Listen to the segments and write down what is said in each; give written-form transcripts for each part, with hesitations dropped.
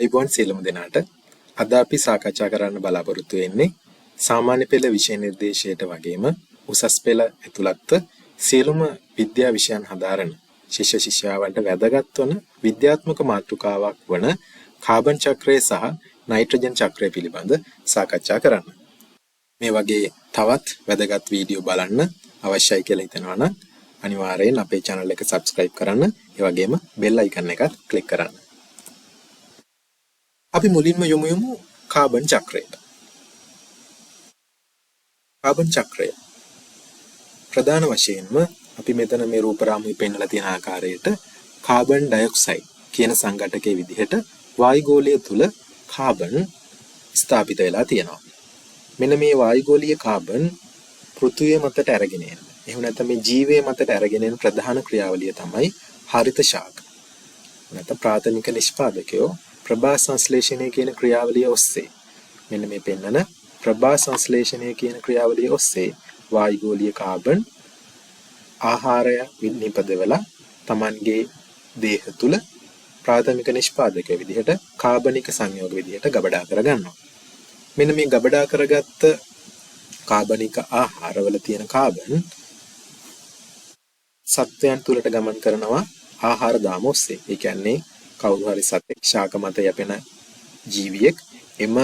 අයිබෝන් සියලුම දෙනාට අද අපි සාකච්ඡා කරන්න බලාපොරොත්තු වෙන්නේ සාමාන්‍ය පෙළ විෂය නිර්දේශයට වගේම උසස් පෙළ ඇතුළත්ව සියලුම විද්‍යා විෂයන් හදාරන ශිෂ්‍ය ශිෂ්‍යාවන්ට වැදගත් වන විද්‍යාත්මක මාතෘකාවක් වන කාබන් චක්‍රය සහ නයිට්‍රජන් චක්‍රය පිළිබඳ සාකච්ඡා කරන්න. මේ වගේ තවත් වැදගත් වීඩියෝ බලන්න අවශ්‍යයි කියලා හිතනවා නම් අනිවාර්යෙන් අපේ channel එක subscribe කරන්න, ඒ වගේම bell icon එකත් click කරන්න. අපි මුලින්ම යමු කාබන් චක්‍රයට. කාබන් චක්‍රය ප්‍රධාන වශයෙන්ම අපි මෙතන මේ රූපරාමුවේ පෙන්වලා තියෙන ආකාරයට කාබන් ඩයොක්සයිඩ් කියන සංඝටකයේ විදිහට වායුගෝලය තුල කාබන් ස්ථාපිත වෙලා තියෙනවා. මෙන්න මේ වායුගෝලීය කාබන් පෘථිවිය මතට අරගෙන එන. එහෙම නැත්නම් මේ ජීවයේ මතට අරගෙන එන ප්‍රධාන ක්‍රියාවලිය තමයි හරිත ශාක. නැත්නම් ප්‍රාථමික නිෂ්පාදකයෝ ප්‍රභා සංශ්ලේෂණය කියන ක්‍රියාවලිය ඔස්සේ මෙන්න මේ පෙන්නන ප්‍රභා සංශ්ලේෂණය කියන ක්‍රියාවලිය ඔස්සේ වායුගෝලීය කාබන් ආහාරය නිපදවලා Tamanගේ දේහ තුල ප්‍රාථමික නිෂ්පාදකය විදිහට කාබනික සංයෝග විදිහට ගබඩා කරගන්නවා. මෙන්න මේ ගබඩා කරගත්ත කාබනික ආහාරවල තියෙන කාබන් සත්වයන් තුලට ගමන් කරනවා ආහාර දාම ඔස්සේ. ඒ කියන්නේ කවුරු හරි සතෙක් ශාක මත යැපෙන ජීවියෙක් එම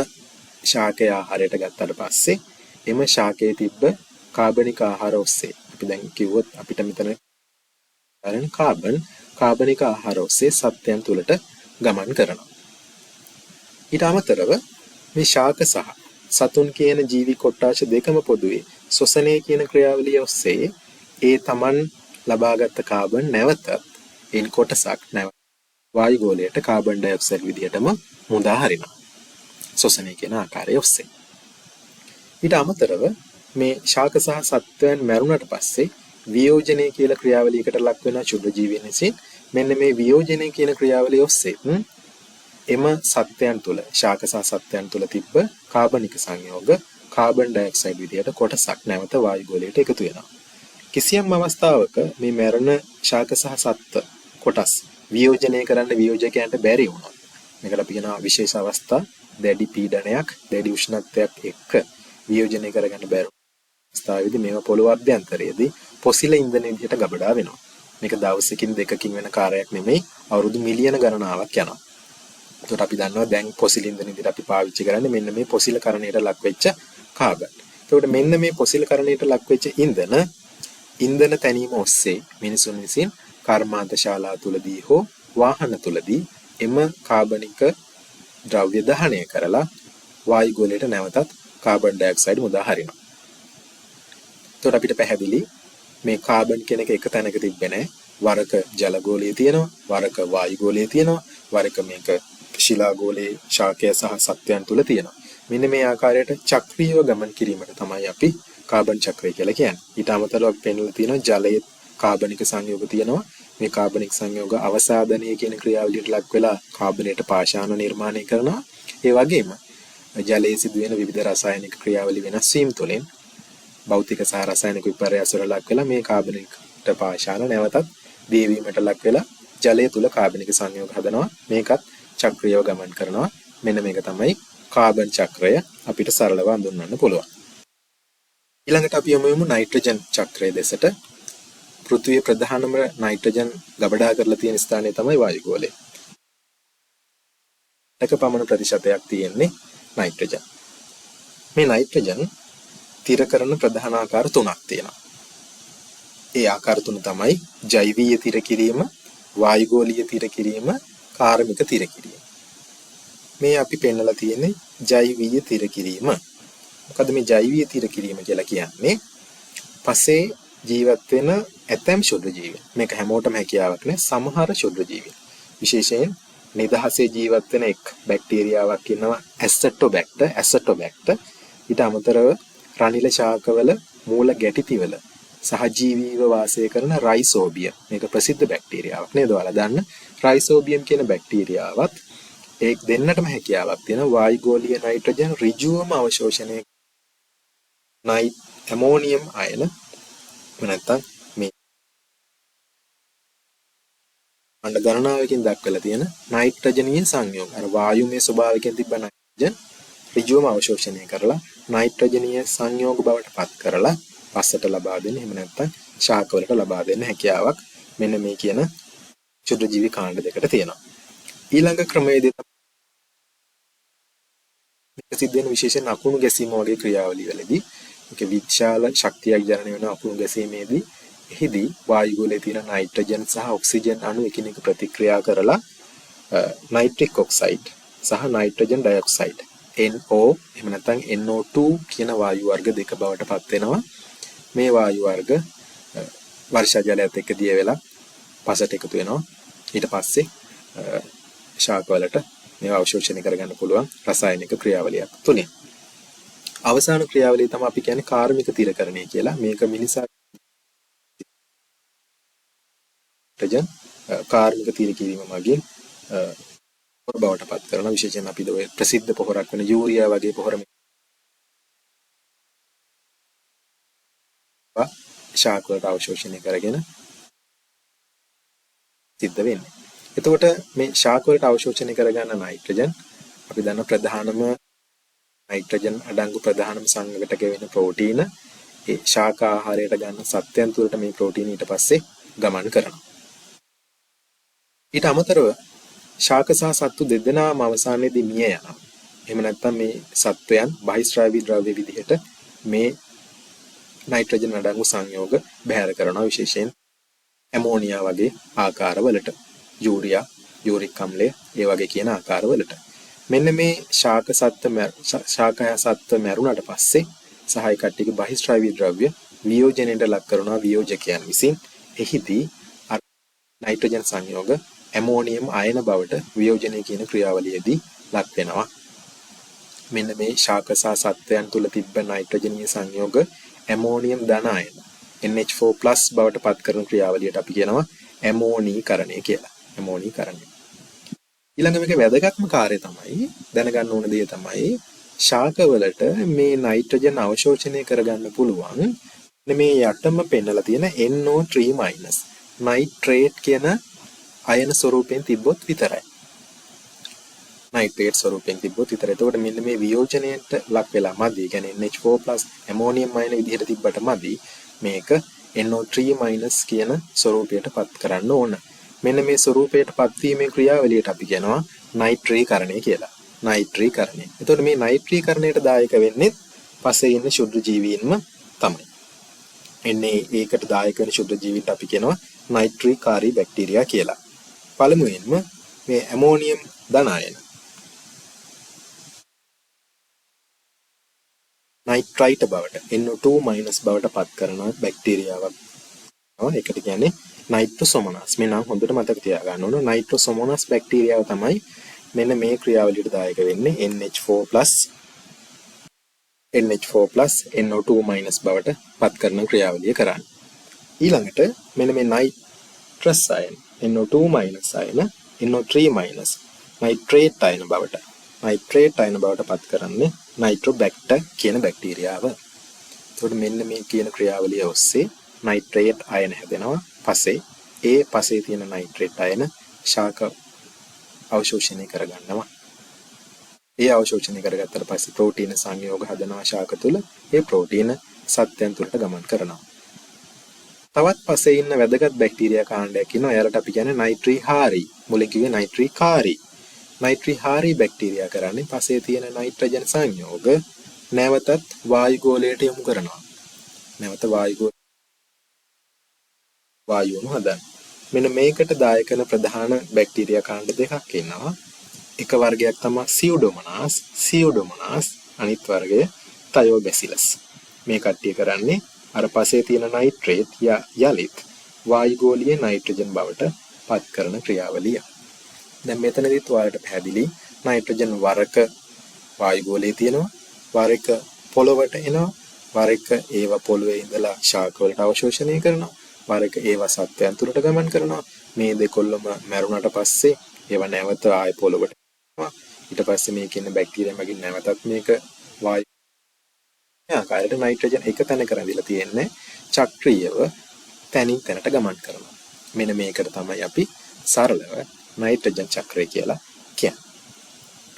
ශාකය ආහාරයට ගත්තට පස්සේ එම ශාකයේ තිබ්බ කාබනික ආහාර ඔස්සේ අපි දැන් කිව්වොත් අපිට මෙතන ගන්න කාබනික ආහාර ඔස්සේ සත්වයන් තුලට ගමන් කරනවා. ඊට අමතරව මේ ශාක සහ සතුන් කියන ජීවි කොට්ටාශ දෙකම පොදුවේ ශ්වසනය කියන ක්‍රියාවලිය ඔස්සේ ඒ Taman ලබාගත් කාබන් නැවතත් එන් කොටසක් නැවත වායුගෝලයට කාබන් ඩයොක්සයිඩ් විදිහටම මුදා හරිනවා. ශ්වසනය කියන ආකාරය ඔස්සේ. ඊට අමතරව මේ ශාක සහ සත්වයන් මැරුණට පස්සේ වියෝජනය කියලා ක්‍රියාවලියකට ලක් වෙන ශුද්ධ ජීවීන් විසින් මෙන්න මේ වියෝජනය කියන ක්‍රියාවලිය ඔස්සේ එම සත්වයන් තුළ ශාක සහ සත්වයන් තුළ තිබ්බ කාබනික සංයෝග කාබන් ඩයොක්සයිඩ් විදිහට කොටසක් නැවත වායුගෝලයට එකතු වෙනවා. කිසියම් අවස්ථාවක මේ මැරෙන ශාක සහ සත්ව කොටස් වියෝජනය කරන්න වියෝජකයන්ට බැරි වුණොත් මේකට අපි කියනවා විශේෂ අවස්ථා දැඩි පීඩනයක් දැඩි උෂ්ණත්වයක් එක්ක වියෝජනය කරගන්න බැරි අවස්ථාවේදී මේව පොළොව අභ්‍යන්තරයේදී පොසිල ඉන්ධන විදිහට ගබඩා වෙනවා. මේක දවසකින් දෙකකින් වෙන කාර්යයක් නෙමෙයි අවුරුදු මිලියන ගණනාවක් යනවා. ඒකට අපි දන්නවා දැන් පොසිල ඉන්ධන විදිහට අපි පාවිච්චි කරන්නේ මෙන්න මේ පොසිල කරණයට ලක් වෙච්ච කාබන්. ඒකට මෙන්න මේ පොසිල කරණයට ලක් වෙච්ච ඉන්ධන තැනීම ඔස්සේ මිනිසුන් විසින් කර්මාන්ත ශාලා තුලදී හෝ වාහන තුලදී එම කාබනික ද්‍රව්‍ය දහනය කරලා වායුගෝලයට නැවතත් කාබන් ඩයොක්සයිඩ් මුදා හරිනවා. එතකොට අපිට පැහැදිලි මේ කාබන් කියන එක තැනක තිබ්බේ නැහැ. වරක ජල ගෝලයේ තියෙනවා, වරක වායු ගෝලයේ තියෙනවා, වරක මේක ශිලා ගෝලයේ ශාකය සහ සත්වයන් තුල තියෙනවා. මෙන්න මේ ආකාරයට චක්‍රීයව ගමන් කිරීමට තමයි අපි කාබන් චක්‍රය කියලා කියන්නේ. ඊට අමතරව අපි පෙන්වලා තියෙනවා ජලයේ කාබනික සංයෝග තියෙනවා. මේ කාබනික සංයෝග අවසාදනය කියන ක්‍රියාවලියට ලක් වෙලා කාබනයට පාෂාණ නිර්මාණය කරනවා. ඒ වගේම ජලයේ සිදුවෙන විවිධ රසායනික ක්‍රියාවලි වෙනස් වීම තුළින් භෞතික සහ රසායනික විපර්යාස වල ලක් වෙලා මේ කාබනිකට පාෂාණ නැවතත් දියවීමට ලක් වෙලා ජලය තුල කාබනික සංයෝග හදනවා. මේකත් චක්‍රීයව ගමන් කරනවා. මෙන්න මේක තමයි කාබන් චක්‍රය අපිට සරලව හඳුන්වන්න පුළුවන්. ඊළඟට අපි යමු නයිට්‍රජන් චක්‍රය දෙසට. පෘථිවියේ ප්‍රධානම නයිට්‍රජන් ගබඩා කරලා තියෙන ස්ථානය තමයි වායුගෝලය. එක පමණ ප්‍රතිශතයක් තියෙන්නේ නයිට්‍රජන්. මේ නයිට්‍රජන් තිර කරන ප්‍රධාන ආකාර තුනක් තියෙනවා. ඒ ආකාර තුන තමයි ජෛවීය තිර කිරීම, වායුගෝලීය තිර කිරීම, කාර්මික තිර කිරීම. මේ අපි පෙන්නලා තියෙන්නේ ජෛවීය තිර කිරීම. මොකද මේ ජෛවීය තිර කිරීම කියලා කියන්නේ පසේ ජීවත් වෙන ඇතැම් ශුද්ධ ජීවීන්. මේක හැමෝටම හැකියාවක් නෑ. සමහර ශුද්ධ ජීවීන්. විශේෂයෙන් නිදහසේ ජීවත් වෙන එක් බැක්ටීරියාවක් ඉන්නවා ඇසටෝබැක්ටර්. ඊට අමතරව රනිල ශාකවල මූල ගැටිතිවල සහජීවීව වාසය කරන රයිසෝබියම්. මේක ප්‍රසිද්ධ බැක්ටීරියාවක් නේද? ඔයාලා දන්න රයිසෝබියම් කියන බැක්ටීරියාවත් ඒක දෙන්නටම හැකියාවක් තියෙන වායුගෝලීය නයිට්‍රජන් ඍජුවම අවශෝෂණය ඇමෝනියම් අයන නැත්නම් අණ්ඩ ගණනාවකින් දක්වලා තියෙන නයිට්‍රජනීය සංයෝග. අර වායුමය ස්වභාවයෙන් තිබ්බ නයිට්‍රජන් ඍජුවම අවශෝෂණය කරලා නයිට්‍රජනීය සංයෝග බවට පත් කරලා පස්සට ලබා දෙන්න, එහෙම නැත්නම් ශාකවලට ලබා දෙන්න හැකියාවක් මෙන්න මේ කියන ක්ෂුද්‍රජීවි කාණ්ඩ දෙකට තියෙනවා. ඊළඟ ක්‍රමයේදී මේක සිද්ධ වෙන විශේෂයෙන් අකුණු ගැසීම වගේ ක්‍රියාවලිය වලදී මේක විශාල ශක්තියක් ජනනය වෙන අකුණු ගැසීමේදී එහිදී වායු ගෝලයේ තියෙන නයිට්‍රජන් සහ ඔක්සිජන් අණු එකිනෙක ප්‍රතික්‍රියා කරලා නයිට්‍රික් ඔක්සයිඩ් සහ නයිට්‍රජන් ඩයොක්සයිඩ් NO එහෙම නැත්නම් NO2 කියන වායු වර්ග දෙක බවට පත් වෙනවා. මේ වායු වර්ග වර්ෂා ජලයත් එක්ක දිය වෙලා පසට එකතු වෙනවා. ඊට පස්සේ ශාකවලට මේවා අවශෝෂණය කරගන්න පුළුවන් රසායනික ක්‍රියාවලියක් තුලින්. අවසාන ක්‍රියාවලිය තමයි අපි කියන්නේ කාර්මික තිරකරණය කියලා. මේක මිනිසා කාර්මික තිර කිරීම මගින් පොහොර බවට පත් කරන විශේෂයෙන් අපි ඔය ප්‍රසිද්ධ පොහොරක් වෙන යූරියා වගේ පොහොර ශාකවලට අවශෝෂණය කරගෙන සිද්ධ වෙන්නේ. එතකොට මේ ශාකවලට අවශෝෂණය කරගන්න නයිට්‍රජන් අපි දන්න ප්‍රධානම නයිට්‍රජන් අඩංගු ප්‍රධානම සංඝටක වෙන ප්‍රෝටීන ඒ ශාක ආහාරයට ගන්න සත්වයන් තුළට මේ ප්‍රෝටීන ඊට පස්සේ ගමන් කරනවා. ඊට අමතරව ශාක සහ සත්තු දෙදෙනාම අවසානයේදී මිය යනවා. එහෙම නැත්නම් මේ සත්වයන් බහිස්රාවී ද්‍රව්‍ය විදිහට මේ නයිට්‍රජන් අඩංගු සංයෝග බැහැර කරනවා, විශේෂයෙන් ඇමෝනියා වගේ ආකාරවලට, යූරියා, යූරික් අම්ලය ඒ වගේ කියන ආකාරවලට. මෙන්න මේ ශාකය සත්ව මැරුණාට පස්සේ සහාය කට්ටියගේ බහිස්රාවී ද්‍රව්‍ය වියෝජනයට ලක් කරනවා වියෝජකයන් විසින්. එහිදී නයිට්‍රජන් සංයෝග ඇමෝනියම් අයන බවට වියෝජනය කියන ක්‍රියාවලියේදී ලක් වෙනවා. මෙන්න මේ ශාක සහ සත්වයන් තුල තිබ්බ නයිට්‍රජනීය සංයෝග ඇමෝනියම් ධන අයන NH4+ බවට පත් කරන ක්‍රියාවලියට අපි කියනවා ඇමෝනීකරණය කියලා. ඇමෝනීකරණය. ඊළඟ මේක වැදගත්ම කාර්යය තමයි දැනගන්න ඕන දේ තමයි ශාකවලට මේ නයිට්‍රජන් අවශෝෂණය කරගන්න පුළුවන් මේ යටම පෙන්නලා තියෙන NO3- නයිට්‍රේට් කියන අයන ස්වරූපයෙන් තිබ්බොත් විතරයි. නයිට්‍රේට් ස්වරූපයෙන් තිබ්බොත් විතරයි. එතකොට මෙන්න මේ වියෝජනයට ලක් වෙලා මදි. ඒ කියන්නේ NH4+ ඇමෝනියම් අයන විදිහට තිබ්බට මදි. මේක NO3- කියන ස්වරූපයට පත් කරන්න ඕන. මෙන්න මේ ස්වරූපයට පත්වීමේ ක්‍රියාවලියට අපි කියනවා නයිට්‍රීකරණය කියලා. නයිට්‍රීකරණය. එතකොට මේ නයිට්‍රීකරණයට දායක වෙන්නේ පසේ ඉන්න ශුද්ධ ජීවීන්ම තමයි. එන්නේ ඒකට දායක වෙන ශුද්ධ ජීවිත අපි කියනවා නයිට්‍රීකාරී බැක්ටීරියා කියලා. පළමුවෙන්ම මේ ඇමෝනියම් ධන අයන නයිට්‍රයිට් බවට NO2- බවට පත් කරන බැක්ටීරියාවක්. ඒකට කියන්නේ නයිට්‍රොසොමනස්. මේ නම් හොඳට මතක තියාගන්න ඕන. නයිට්‍රොසොමනස් බැක්ටීරියාව තමයි මෙන්න මේ ක්‍රියාවලියට දායක වෙන්නේ NH4+ NO2- බවට පත් කරන ක්‍රියාවලිය කරන්නේ. ඊළඟට මෙන්න මේ නයිට්‍රස් අයන NO2- අයන NO3- නයිට්‍රේට් අයන බවට පත් කරන්නේ නයිට්‍රෝබැක්ටර් කියන බැක්ටීරියාව. එතකොට මෙන්න මේ කියන ක්‍රියාවලිය ඔස්සේ නයිට්‍රේට් අයන හැදෙනවා. පසේ තියෙන නයිට්‍රේට් අයන ශාක අවශෝෂණය කරගන්නවා. ඒ අවශෝෂණය කරගත්තට පස්සේ ප්‍රෝටීන සංයෝග හදනවා ශාක තුල. ඒ ප්‍රෝටීන සත්වයන් තුලට ගමන් කරනවා. තවත් පසේ ඉන්න වැදගත් බැක්ටීරියා කාණ්ඩයක් ඉන්නවා. එයාලට අපි කියන්නේ නයිට්‍රීහාරී. මුලින් කිව්වේ නයිට්‍රීකාරී. නයිට්‍රීහාරී බැක්ටීරියා කරන්නේ පසේ තියෙන නයිට්‍රජන් සංයෝග නැවතත් වායුගෝලයට යොමු කරනවා. නැවත වායුවම හදන්න. මෙන්න මේකට දායක වෙන ප්‍රධාන බැක්ටීරියා කාණ්ඩ දෙකක් ඉන්නවා. එක වර්ගයක් තමයි සියුඩෝමොනාස්, අනිත් වර්ගය තයෝබැසිලස්. මේ කට්ටිය කරන්නේ අර පසේ තියෙන නයිට්‍රේට් යලිත් වායුගෝලීය නයිට්‍රජන් බවට පත් කරන ක්‍රියාවලිය. දැන් මෙතනදිත් ඔයාලට පැහැදිලි නයිට්‍රජන් වරක වායුගෝලයේ තියෙනවා, වරක පොළොවට එනවා, වරක ඒව පොළොවේ ඉඳලා ශාකවලට අවශෝෂණය කරනවා, වරක ඒව සත්වයන් තුළට ගමන් කරනවා. මේ දෙකොල්ලම මැරුණාට පස්සේ ඒව නැවත ආය පොළොවට එනවා. ඊට පස්සේ මේකේ ඉන්න බැක්ටීරියා මගින් නැවතත් මේක වායු ආකාරයට නයිට්‍රජන් එක තැනක රැඳිලා තියෙන්නේ චක්‍රීයව තැනින් තැනට ගමන් කරනවා. මෙන්න මේකට තමයි අපි සරලව නයිට්‍රජන් චක්‍රය කියලා කියන්නේ.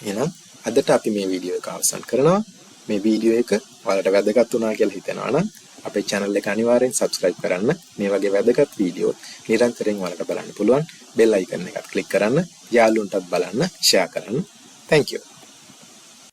එහෙනම් අදට අපි මේ වීඩියෝ එක අවසන් කරනවා. මේ වීඩියෝ එක ඔයාලට වැදගත් වුණා කියලා හිතෙනවා නම් අපේ channel එක අනිවාර්යෙන් subscribe කරන්න. මේ වගේ වැදගත් වීඩියෝ නිරන්තරයෙන් ඔයාලට බලන්න පුළුවන්. bell icon එකත් click කරන්න. යාළුවන්ටත් බලන්න, share කරන්න. Thank you.